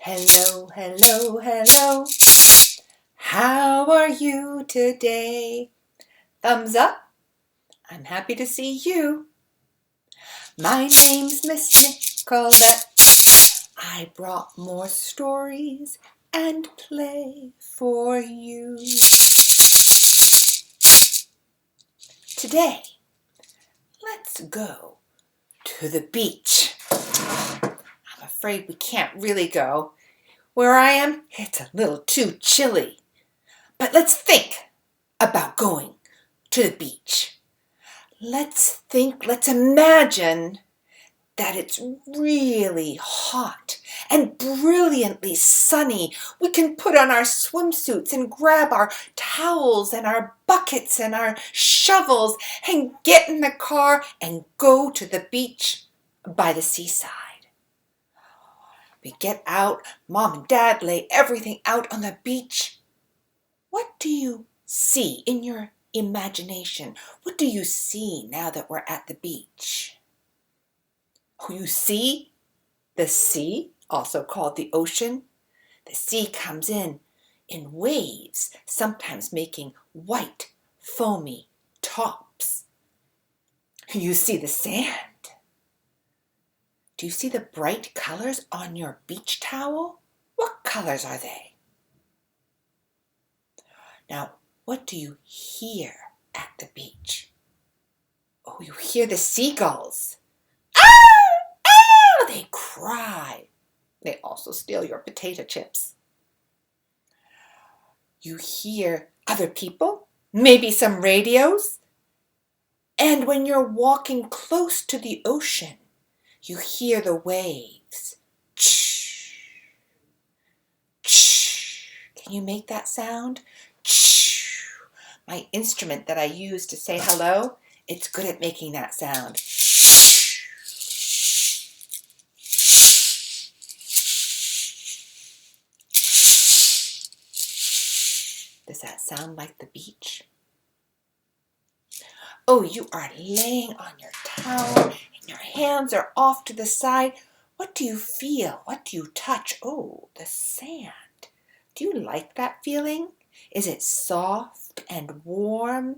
Hello, hello, hello. How are you today? Thumbs up. I'm happy to see you. My name's Miss Nicolette. I brought more stories and play for you. Today, let's go to the beach. I'm afraid we can't really go. Where I am, it's a little too chilly. But let's think about going to the beach. Let's imagine that it's really hot and brilliantly sunny. We can put on our swimsuits and grab our towels and our buckets and our shovels and get in the car and go to the beach by the seaside. We get out, Mom and Dad lay everything out on the beach. What do you see in your imagination? What do you see now that we're at the beach? Oh, you see the sea, also called the ocean. The sea comes in waves, sometimes making white, foamy tops. You see the sand. Do you see the bright colors on your beach towel? What colors are they? Now, what do you hear at the beach? Oh, you hear the seagulls. Ah! Ah! They cry. They also steal your potato chips. You hear other people, maybe some radios. And when you're walking close to the ocean, you hear the waves. Ch, ch. Can you make that sound? Ch. My instrument that I use to say hello, it's good at making that sound. Does that sound like the beach? Oh, you are laying on your towel and your hands are off to the side. What do you feel? What do you touch? Oh, the sand. Do you like that feeling? Is it soft and warm?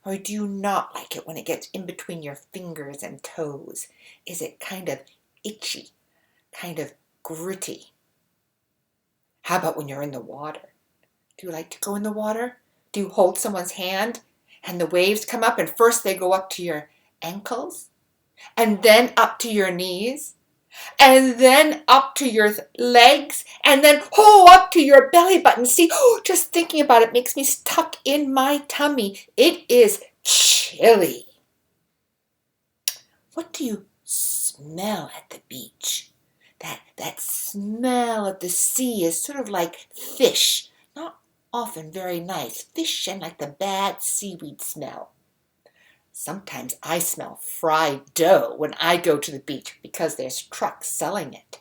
Or do you not like it when it gets in between your fingers and toes? Is it kind of itchy, kind of gritty? How about when you're in the water? Do you like to go in the water? Do you hold someone's hand and the waves come up and first they go up to your ankles and then up to your knees and then up to your legs and then up to your belly button? See, just thinking about it makes me stuck in my tummy. It is chilly. What do you smell at the beach? That smell of the sea is sort of like fish. Not often very nice. Fish and like the bad seaweed smell. Sometimes I smell fried dough when I go to the beach because there's trucks selling it.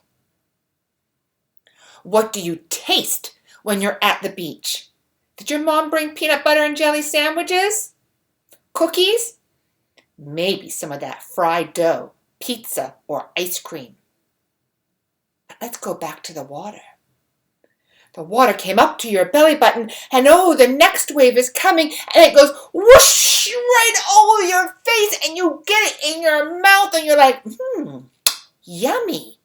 What do you taste when you're at the beach? Did your mom bring peanut butter and jelly sandwiches? Cookies? Maybe some of that fried dough, pizza, or ice cream. But let's go back to the water. The water came up to your belly button, and the next wave is coming, and it goes whoosh right over your face, and you get it in your mouth, and you're like, yummy.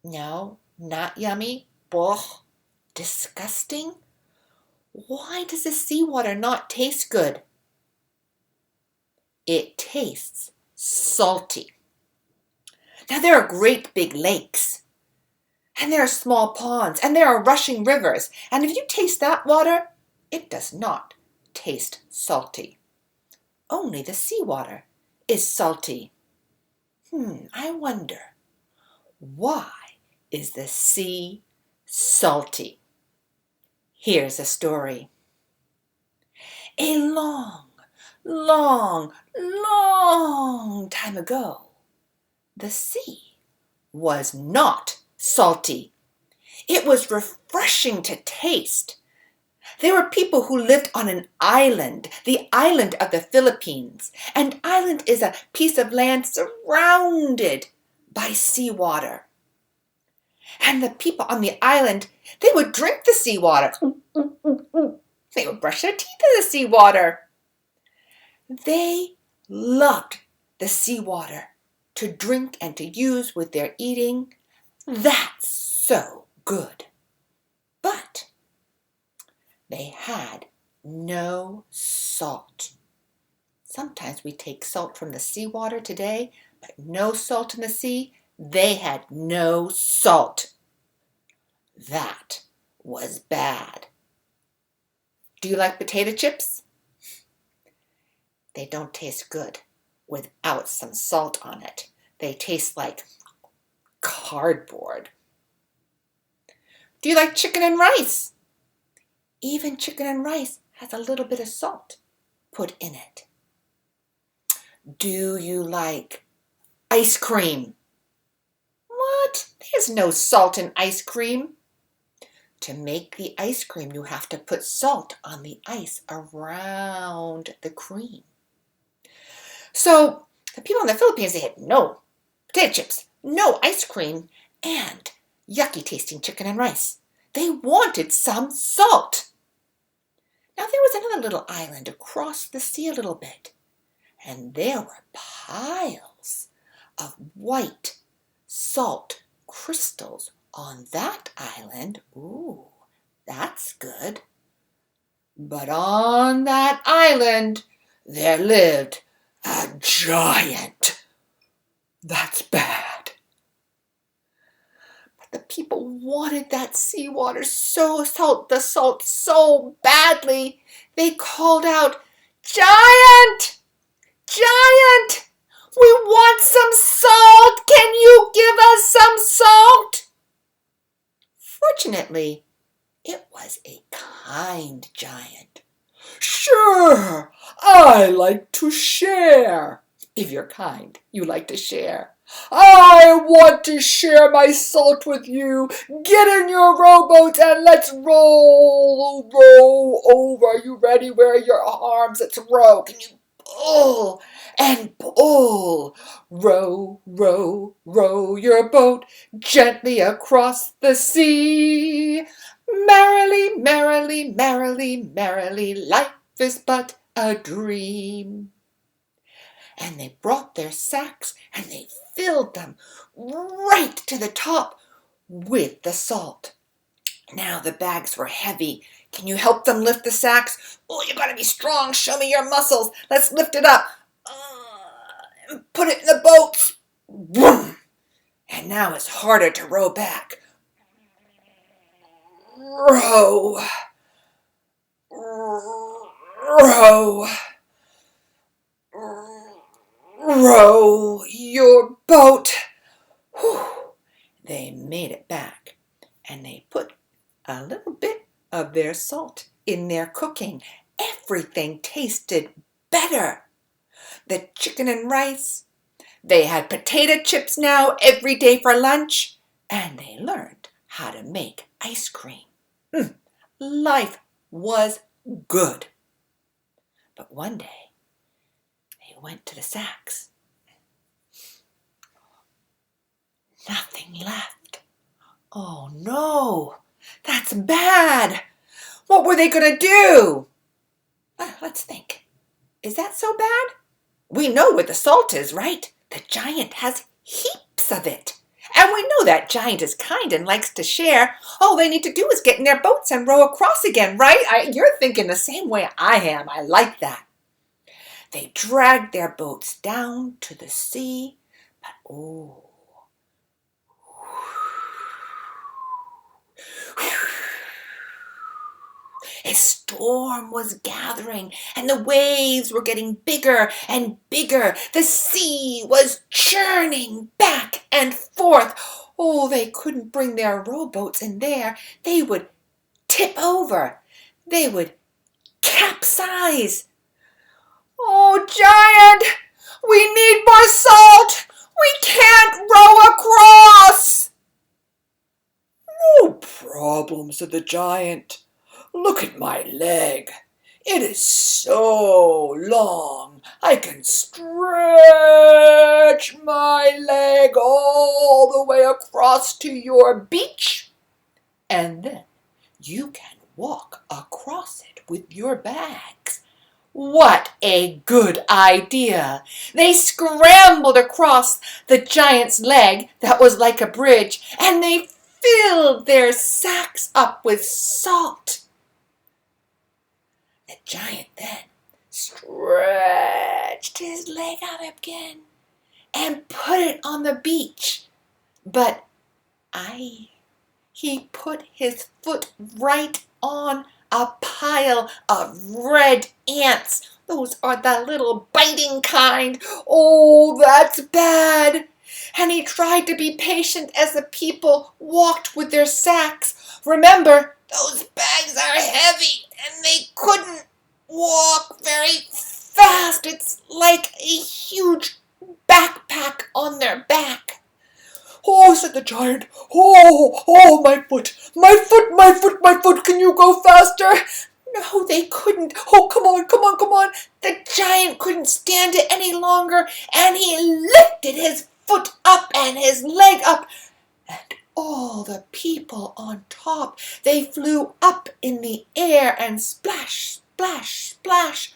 No, not yummy. Ugh, disgusting. Why does the seawater not taste good? It tastes salty. Now, there are great big lakes. And there are small ponds, and there are rushing rivers. And if you taste that water, it does not taste salty. Only the seawater is salty. I wonder, why is the sea salty? Here's a story. A long, long, long time ago, the sea was not salty. It was refreshing to taste. There were people who lived on an island, the island of the Philippines. An island is a piece of land surrounded by seawater. And the people on the island, they would drink the seawater. They would brush their teeth in the seawater. They loved the seawater to drink and to use with their eating. That's so good. But they had no salt. Sometimes we take salt from the seawater today, but no salt in the sea. They had no salt. That was bad. Do you like potato chips? They don't taste good without some salt on it. They taste like cardboard. Do you like chicken and rice? Even chicken and rice has a little bit of salt put in it. Do you like ice cream? What? There's no salt in ice cream. To make the ice cream, you have to put salt on the ice around the cream. So the people in the Philippines, they had no potato chips, no ice cream, and yucky tasting chicken and rice. They wanted some salt. Now there was another little island across the sea a little bit, and there were piles of white salt crystals on that island. Ooh, that's good. But on that island, there lived a giant. That's bad. But the people wanted that seawater the salt so badly, they called out, "Giant! Giant! We want some salt! Can you give us some salt?" Fortunately, it was a kind giant. "Sure, I like to share." If you're kind, you like to share. "I want to share my salt with you. Get in your rowboat and let's row over. Are you ready? Where are your arms? Let's row. Can you pull and pull? Row, row, row your boat gently across the sea. Merrily, merrily, merrily, merrily, life is but a dream." And they brought their sacks and they filled them right to the top with the salt. Now the bags were heavy. Can you help them lift the sacks? "Oh, you gotta be strong. Show me your muscles. Let's lift it up. And put it in the boats." Boom! And now it's harder to row back. Row. Row. Row your boat. Whew. They made it back, and they put a little bit of their salt in their cooking. Everything tasted better. The chicken and rice. They had potato chips now every day for lunch, and they learned how to make ice cream. Life was good. But one day, they went to the sacks. Nothing left. Oh no, that's bad. What were they going to do? Let's think. Is that so bad? We know where the salt is, right? The giant has heaps of it. And we know that giant is kind and likes to share. All they need to do is get in their boats and row across again, right? You're thinking the same way I am. I like that. They dragged their boats down to the sea, but oh, a storm was gathering, and the waves were getting bigger and bigger. The sea was churning back and forth. Oh, they couldn't bring their rowboats in there. They would tip over. They would capsize. "Oh, giant, we need more salt. We can't row across." "No problem," said the giant. "Look at my leg. It is so long, I can stretch my leg all the way across to your beach, and then you can walk across it with your bags. What a good idea! They scrambled across the giant's leg that was like a bridge, and they filled their sacks up with salt. The giant then stretched his leg out again and put it on the beach. But he put his foot right on a pile of red ants. Those are the little biting kind. Oh, that's bad. And he tried to be patient as the people walked with their sacks. Remember, those bags are heavy and they couldn't walk very fast. It's like a huge backpack on their back. "Oh," said the giant. "Oh, my foot, my foot, my foot, my foot, can you go faster?" No, they couldn't. "Oh, come on, come on, come on." The giant couldn't stand it any longer, and he lifted his foot up and his leg up, and all the people on top, they flew up in the air and splash, splash, splash,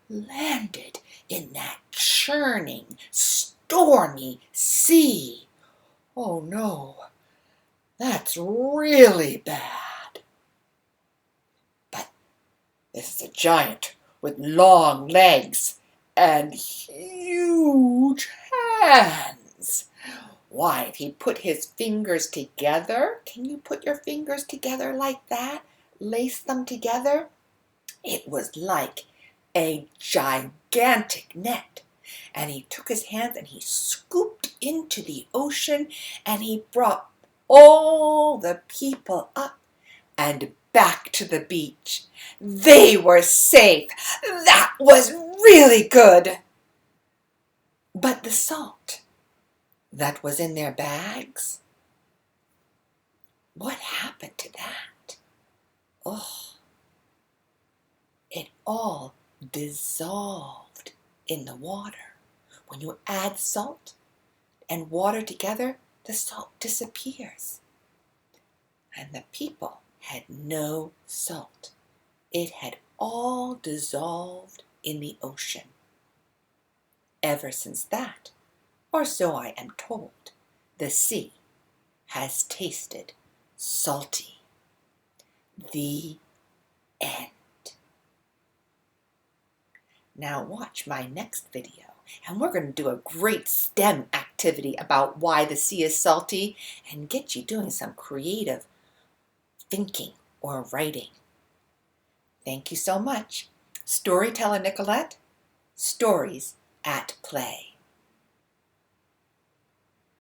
landed in that churning, stormy sea. Oh no, that's really bad. But this is a giant with long legs and huge hands. Why, if he put his fingers together, can you put your fingers together like that? Lace them together? It was like a gigantic net. And he took his hands and he scooped into the ocean and he brought all the people up and back to the beach. They were safe. That was really good. But the salt that was in their bags, what happened to that? Oh, it all dissolved in the water. When you add salt and water together, the salt disappears. And the people had no salt. It had all dissolved in the ocean. Ever since that, or so I am told, the sea has tasted salty. The end. Now watch my next video, and we're going to do a great STEM activity about why the sea is salty and get you doing some creative thinking or writing. Thank you so much. Storyteller Nicolette, Stories at Play.